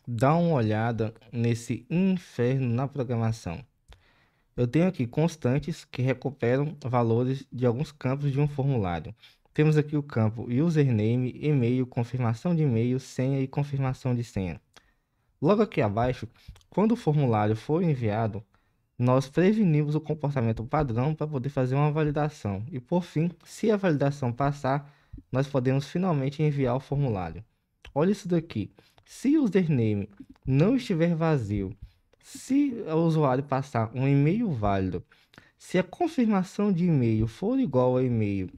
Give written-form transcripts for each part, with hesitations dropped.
Dá uma olhada nesse inferno na programação. Eu tenho aqui constantes que recuperam valores de alguns campos de um formulário. Temos aqui o campo username, e-mail, confirmação de e-mail, senha e confirmação de senha. Logo aqui abaixo, quando o formulário for enviado, nós prevenimos o comportamento padrão para poder fazer uma validação. E por fim, se a validação passar, nós podemos finalmente enviar o formulário. Olha isso daqui. Se o username não estiver vazio, se o usuário passar um e-mail válido, se a confirmação de e-mail for igual a e-mail,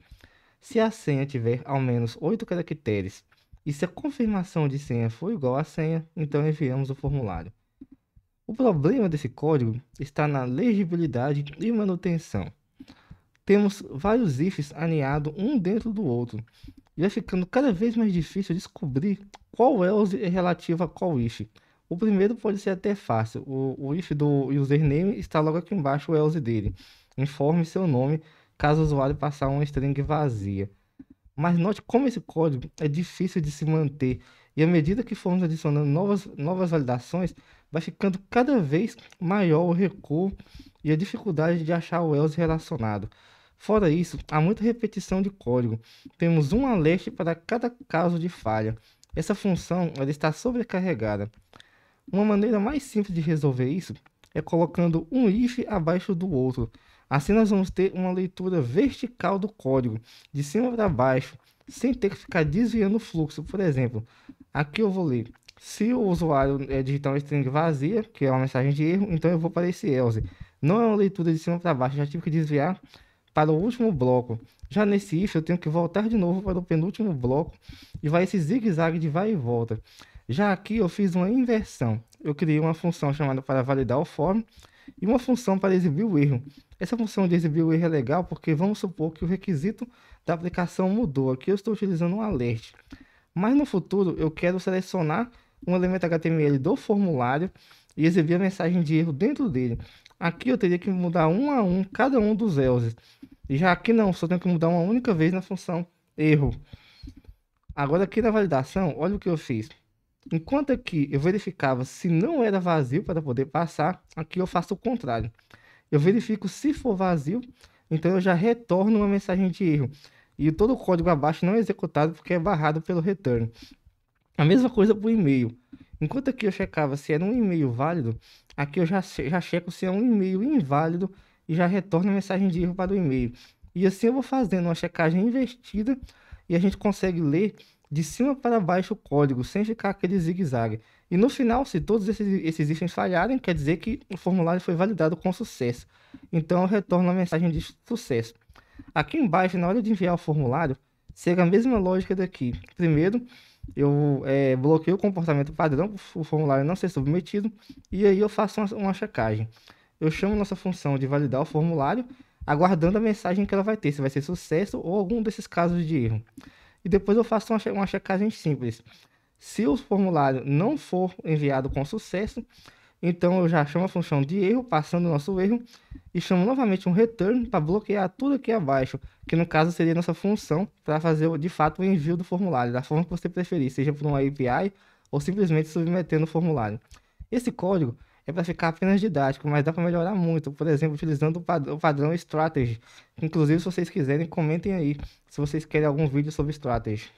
se a senha tiver ao menos 8 caracteres e se a confirmação de senha for igual à senha, então enviamos o formulário. O problema desse código está na legibilidade e manutenção. Temos vários ifs aninhados um dentro do outro, e vai ficando cada vez mais difícil descobrir qual else é relativo a qual if. O primeiro pode ser até fácil, o if do username está logo aqui embaixo o else dele. Informe seu nome caso o usuário passar uma string vazia. Mas note como esse código é difícil de se manter, e à medida que formos adicionando novas validações, vai ficando cada vez maior o recuo e a dificuldade de achar o else relacionado. Fora isso, há muita repetição de código. Temos um alert para cada caso de falha. Essa função ela está sobrecarregada. Uma maneira mais simples de resolver isso é colocando um if abaixo do outro. Assim nós vamos ter uma leitura vertical do código, de cima para baixo, sem ter que ficar desviando o fluxo. Por exemplo, aqui eu vou ler. Se o usuário digitar uma string vazia, que é uma mensagem de erro, então eu vou para esse else. Não é uma leitura de cima para baixo, já tive que desviar para o último bloco. Já nesse if eu tenho que voltar de novo para o penúltimo bloco e vai esse zigue-zague de vai e volta. Já aqui eu fiz uma inversão. Eu criei uma função chamada para validar o form e uma função para exibir o erro. Essa função de exibir o erro é legal porque vamos supor que o requisito da aplicação mudou. Aqui eu estou utilizando um alert. Mas no futuro eu quero selecionar um elemento HTML do formulário e exibir a mensagem de erro dentro dele. Aqui eu teria que mudar um a um cada um dos else. E já aqui não, só tenho que mudar uma única vez na função erro. Agora aqui na validação, olha o que eu fiz. Enquanto aqui eu verificava se não era vazio para poder passar, aqui eu faço o contrário. Eu verifico se for vazio, então eu já retorno uma mensagem de erro. E todo o código abaixo não é executado porque é barrado pelo return. A mesma coisa para o e-mail. Enquanto aqui eu checava se era um e-mail válido, aqui eu já checo se é um e-mail inválido e já retorno a mensagem de erro para o e-mail. E assim eu vou fazendo uma checagem invertida e a gente consegue ler de cima para baixo o código, sem ficar aquele zigue-zague. E no final, se todos esses itens falharem, quer dizer que o formulário foi validado com sucesso. Então eu retorno a mensagem de sucesso. Aqui embaixo, na hora de enviar o formulário, segue a mesma lógica daqui. Primeiro, eu bloqueio o comportamento padrão para o formulário não ser submetido, e aí eu faço uma checagem. Eu chamo nossa função de validar o formulário, aguardando a mensagem que ela vai ter, se vai ser sucesso ou algum desses casos de erro. E depois eu faço uma checagem simples. Se o formulário não for enviado com sucesso, então eu já chamo a função de erro, passando o nosso erro, e chamo novamente um return para bloquear tudo aqui abaixo, que no caso seria nossa função para fazer de fato o envio do formulário, da forma que você preferir, seja por uma API ou simplesmente submetendo o formulário. Esse código é para ficar apenas didático, mas dá para melhorar muito, por exemplo, utilizando o padrão Strategy. Inclusive, se vocês quiserem, comentem aí se vocês querem algum vídeo sobre Strategy.